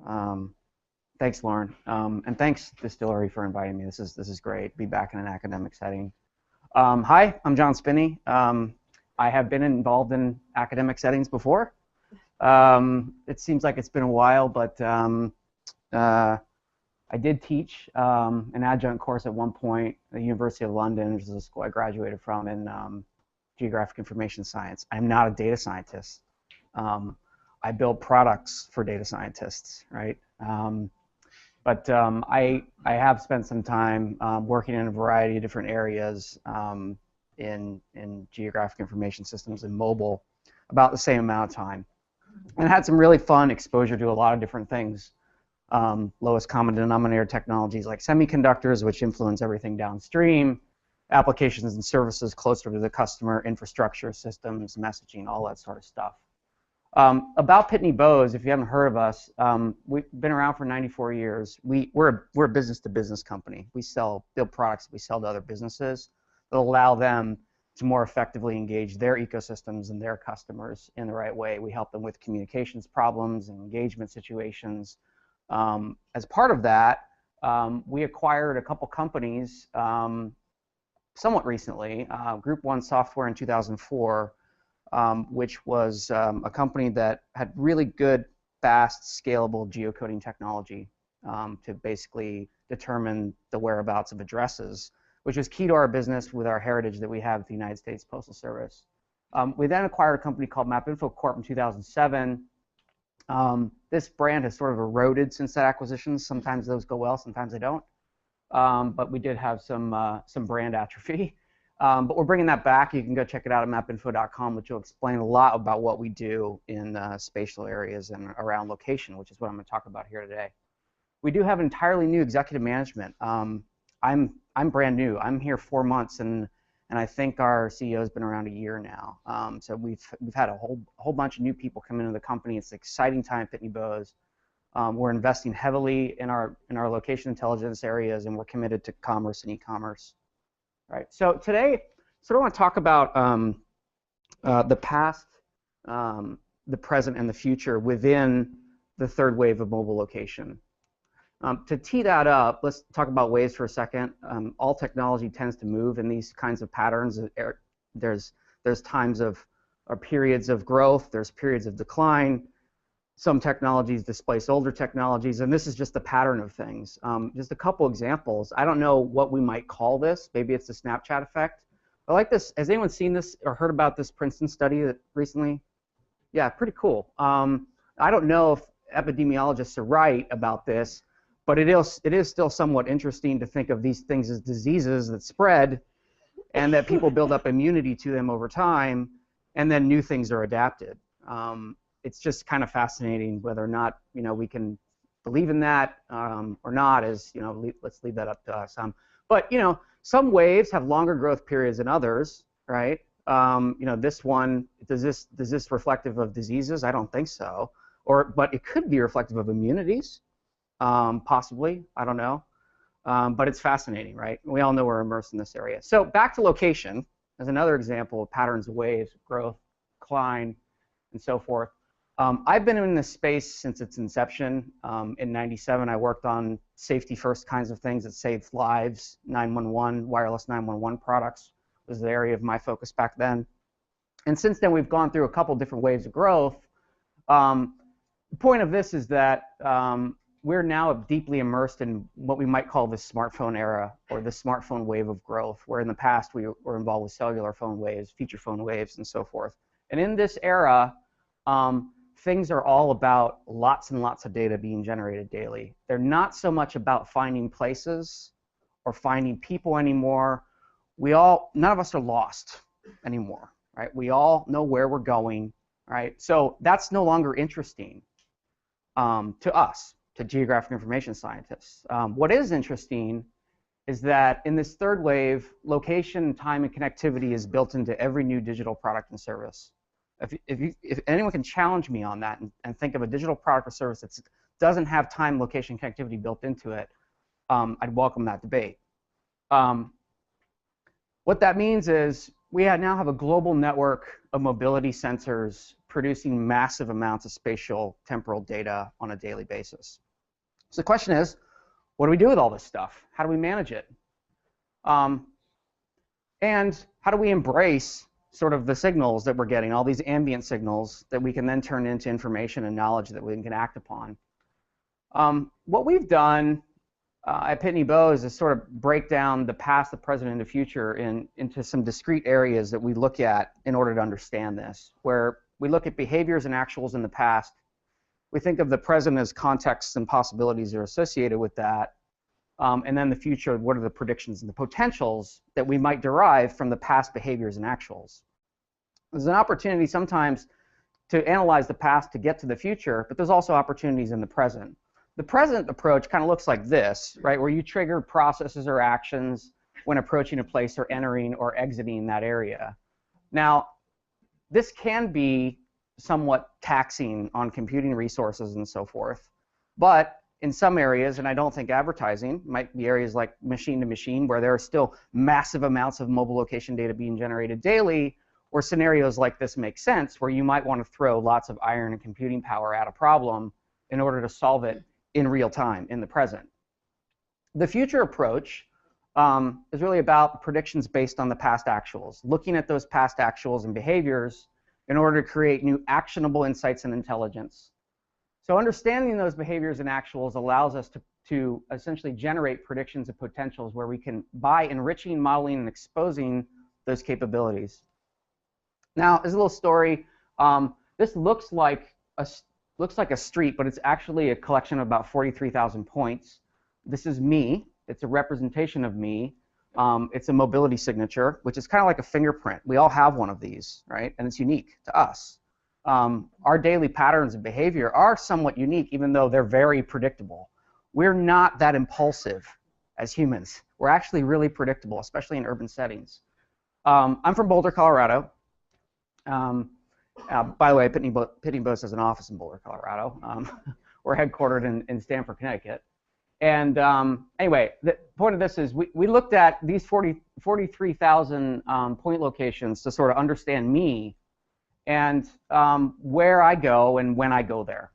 Thanks, Lauren, and thanks Distillery for inviting me. This is great. Be back in an academic setting. Hi, I'm Jon Spinney. I have been involved in academic settings before. It seems like it's been a while, but I did teach an adjunct course at one point at the University of London, which is a school I graduated from in geographic information science. I'm not a data scientist. I build products for data scientists, right? I have spent some time working in a variety of different areas in geographic information systems and mobile, about the same amount of time, and had some really fun exposure to a lot of different things. Lowest common denominator technologies like semiconductors, which influence everything downstream, applications and services closer to the customer, infrastructure, systems, messaging, all that sort of stuff. About Pitney Bowes, if you haven't heard of us, we've been around for 94 years. We're a business-to-business company. We build products that we sell to other businesses that allow them to more effectively engage their ecosystems and their customers in the right way. We help them with communications problems and engagement situations. As part of that, we acquired a couple companies somewhat recently. Group 1 Software in 2004, which was a company that had really good, fast, scalable geocoding technology to basically determine the whereabouts of addresses, which was key to our business with our heritage that we have at the United States Postal Service. We then acquired a company called MapInfo Corp in 2007. This brand has sort of eroded since that acquisition. Sometimes those go well, sometimes they don't. But we did have some brand atrophy. But we're bringing that back. You can go check it out at mapinfo.com, which will explain a lot about what we do in spatial areas and around location, which is what I'm going to talk about here today. We do have entirely new executive management. I'm brand new. I'm here 4 months, and I think our CEO has been around a year now. So we've had a whole bunch of new people come into the company. It's an exciting time at Pitney Bowes. We're investing heavily in our location intelligence areas, and we're committed to commerce and e-commerce. Right. So today, I want to talk about the past, the present, and the future within the third wave of mobile location. To tee that up, let's talk about waves for a second. All technology tends to move in these kinds of patterns. There's times of or periods of growth. There's periods of decline. Some technologies displace older technologies, and this is just the pattern of things. Just a couple examples. I don't know what we might call this. Maybe it's the Snapchat effect. I like this. Has anyone seen this or heard about this Princeton study that recently? Yeah, pretty cool. I don't know if epidemiologists are right about this, but it is still somewhat interesting to think of these things as diseases that spread and that people build up immunity to them over time, and then new things are adapted. It's just kind of fascinating whether or not we can believe in that or not. Let's leave that up to us. But some waves have longer growth periods than others, right? This one, does this reflective of diseases? I don't think so. But it could be reflective of immunities, possibly. I don't know. But it's fascinating, right? We all know we're immersed in this area. So back to location as another example of patterns of waves, growth, decline, and so forth. I've been in this space since its inception. In '97, I worked on safety-first kinds of things that saved lives. 911, wireless 911 products was the area of my focus back then. And since then, we've gone through a couple different waves of growth. The point of this is that we're now deeply immersed in what we might call the smartphone era, or the smartphone wave of growth, where in the past we were involved with cellular phone waves, feature phone waves, and so forth. And in this era, things are all about lots and lots of data being generated daily. They're not so much about finding places or finding people anymore. None of us are lost anymore, right? We all know where we're going, right? So that's no longer interesting to us, to geographic information scientists. What is interesting is that in this third wave, location, time, and connectivity is built into every new digital product and service. If anyone can challenge me on that and think of a digital product or service that doesn't have time, location, connectivity built into it, I'd welcome that debate. What that means is we now have a global network of mobility sensors producing massive amounts of spatial temporal data on a daily basis. So the question is, what do we do with all this stuff? How do we manage it? And how do we embrace sort of the signals that we're getting, all these ambient signals that we can then turn into information and knowledge that we can act upon? What we've done at Pitney Bowes is sort of break down the past, the present, and the future into some discrete areas that we look at in order to understand this, where we look at behaviors and actuals in the past. We think of the present as contexts and possibilities that are associated with that, and then the future, what are the predictions and the potentials that we might derive from the past behaviors and actuals. There's an opportunity sometimes to analyze the past to get to the future, but there's also opportunities in the present. The present approach kind of looks like this, right, where you trigger processes or actions when approaching a place or entering or exiting that area. Now, this can be somewhat taxing on computing resources and so forth, but in some areas, and I don't think advertising, might be areas like machine to machine where there are still massive amounts of mobile location data being generated daily, or scenarios like this make sense where you might want to throw lots of iron and computing power at a problem in order to solve it in real time, in the present. The future approach is really about predictions based on the past actuals, looking at those past actuals and behaviors in order to create new actionable insights and intelligence. So understanding those behaviors and actuals allows us to essentially generate predictions of potentials where we can, by enriching, modeling, and exposing those capabilities. Now, as a little story, this looks like a street, but it's actually a collection of about 43,000 points. This is me. It's a representation of me. It's a mobility signature, which is kind of like a fingerprint. We all have one of these, right? And it's unique to us. Our daily patterns of behavior are somewhat unique, even though they're very predictable. We're not that impulsive as humans. We're actually really predictable, especially in urban settings. I'm from Boulder, Colorado. By the way, Pitney Bowes has an office in Boulder, Colorado. We're headquartered in Stamford, Connecticut. And anyway, the point of this is we looked at these 43,000 point locations to sort of understand me and where I go and when I go there.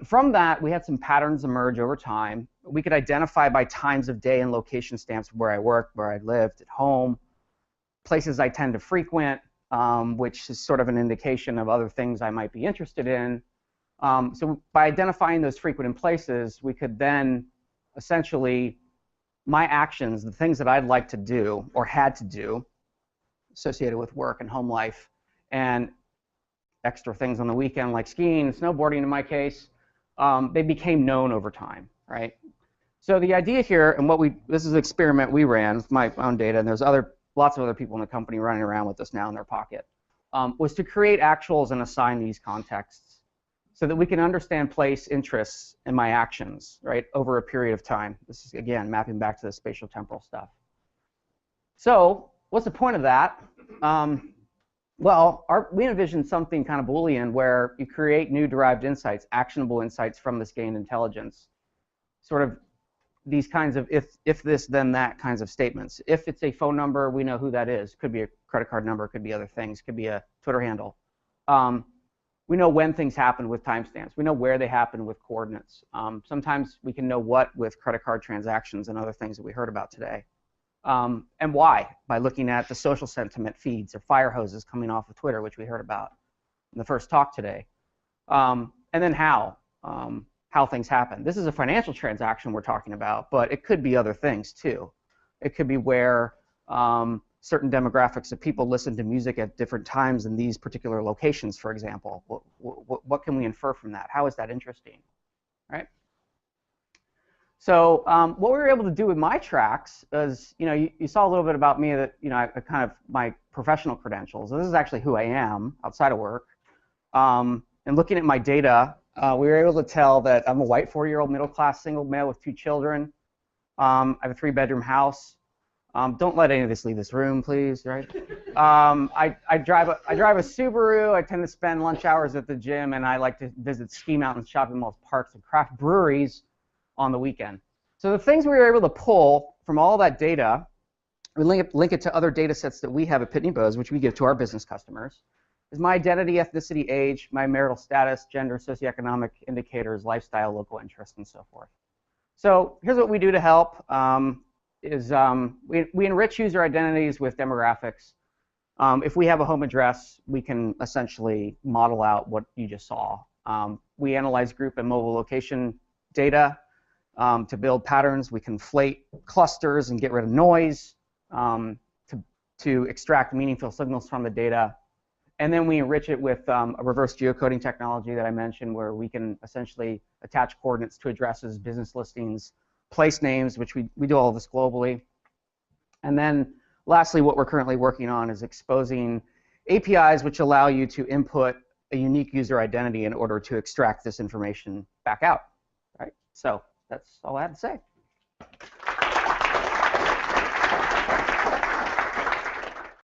From that, we had some patterns emerge over time. We could identify by times of day and location stamps where I worked, where I lived, at home, places I tend to frequent, which is sort of an indication of other things I might be interested in. So by identifying those frequent places, we could then essentially, my actions, the things that I'd like to do or had to do associated with work and home life, and extra things on the weekend like skiing and snowboarding in my case, they became known over time, right? So the idea here, and this is an experiment we ran with my own data, and there's lots of other people in the company running around with this now in their pocket, was to create actuals and assign these contexts so that we can understand place, interests, and my actions, right, over a period of time. This is, again, mapping back to the spatial temporal stuff. So what's the point of that? Well, we envisioned something kind of Boolean where you create new derived insights, actionable insights from this gained intelligence, sort of these kinds of if this, then that kinds of statements. If it's a phone number, we know who that is. Could be a credit card number, could be other things, could be a Twitter handle. We know when things happen with timestamps. We know where they happen with coordinates. Sometimes we can know what with credit card transactions and other things that we heard about today. And why, by looking at the social sentiment feeds or fire hoses coming off of Twitter, which we heard about in the first talk today. And then how things happen. This is a financial transaction we're talking about, but it could be other things too. It could be where certain demographics of people listen to music at different times in these particular locations, for example. What can we infer from that? How is that interesting, right? So what we were able to do with my tracks is, you saw a little bit about me that, I kind of my professional credentials. This is actually who I am outside of work. And looking at my data, we were able to tell that I'm a white 40-year-old middle-class single male with 2 children. I have a 3-bedroom house. Don't let any of this leave this room, please, right? I drive a Subaru. I tend to spend lunch hours at the gym, and I like to visit ski mountains, shopping malls, parks, and craft breweries on the weekend. So the things we were able to pull from all that data, we link it to other data sets that we have at Pitney Bowes, which we give to our business customers. is my identity, ethnicity, age, my marital status, gender, socioeconomic indicators, lifestyle, local interest, and so forth. So here's what we do to help. We enrich user identities with demographics. If we have a home address, we can essentially model out what you just saw. We analyze group and mobile location data to build patterns. We conflate clusters and get rid of noise to extract meaningful signals from the data. And then we enrich it with a reverse geocoding technology that I mentioned, where we can essentially attach coordinates to addresses, business listings, place names, which we do all of this globally. And then lastly, what we're currently working on is exposing APIs which allow you to input a unique user identity in order to extract this information back out. Right? So that's all I have to say.